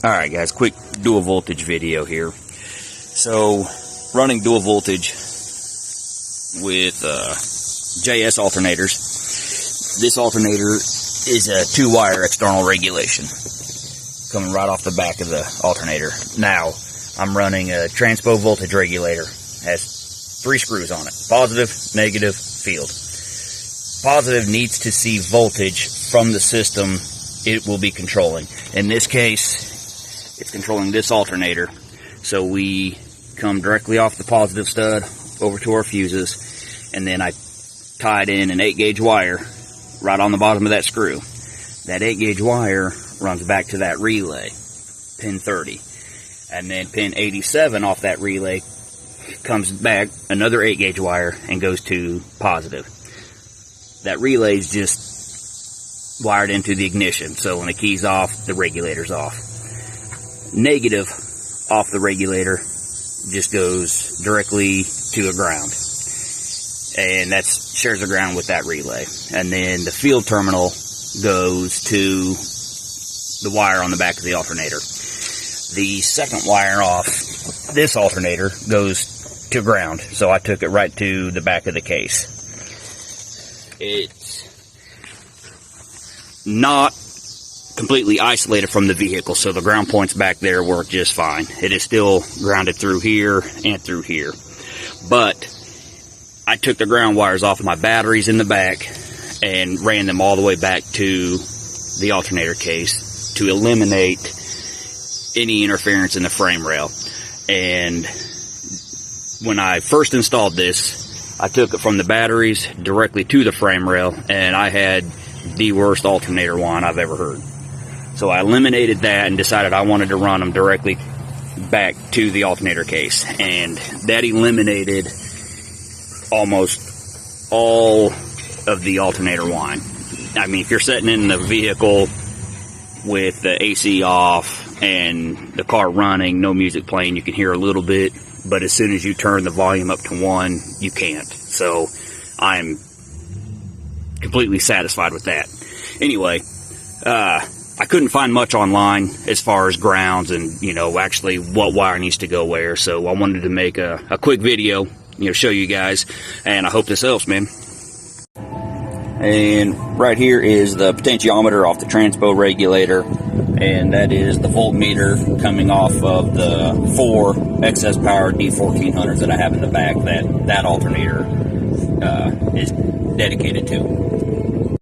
Alright guys, quick dual voltage video here. So, running dual voltage with JS alternators. This alternator is a 2-wire external regulation coming right off the back of the alternator. Now, I'm running a transpo voltage regulator. Has 3 screws on it. Positive, negative, field. Positive needs to see voltage from the system it will be controlling. In this case, it's controlling this alternator. So we come directly off the positive stud over to our fuses, and then I tied in an 8-gauge wire right on the bottom of that screw. That 8-gauge wire runs back to that relay, pin 30. And then pin 87 off that relay comes back, another 8-gauge wire, and goes to positive. That relay is just wired into the ignition, so when the key's off, the regulator's off. Negative off the regulator just goes directly to a ground, and that shares the ground with that relay. And then the field terminal goes to the wire on the back of the alternator. The second wire off this alternator goes to ground, so I took it right to the back of the case. It's not completely isolated from the vehicle, so the ground points back there work just fine. It is still grounded through here and through here. But I took the ground wires off my batteries in the back and ran them all the way back to the alternator case to eliminate any interference in the frame rail. And when I first installed this, I took it from the batteries directly to the frame rail, and I had the worst alternator whine I've ever heard. So I eliminated that and decided I wanted to run them directly back to the alternator case. And that eliminated almost all of the alternator whine. I mean, if you're sitting in the vehicle with the AC off and the car running, no music playing, you can hear a little bit. But as soon as you turn the volume up to 1, you can't. So I'm completely satisfied with that. Anyway, I couldn't find much online as far as grounds and, actually what wire needs to go where. So I wanted to make a quick video, show you guys. And I hope this helps, man. And right here is the potentiometer off the transpo regulator. And that is the voltmeter coming off of the 4 excess power D1400s that I have in the back that alternator is dedicated to.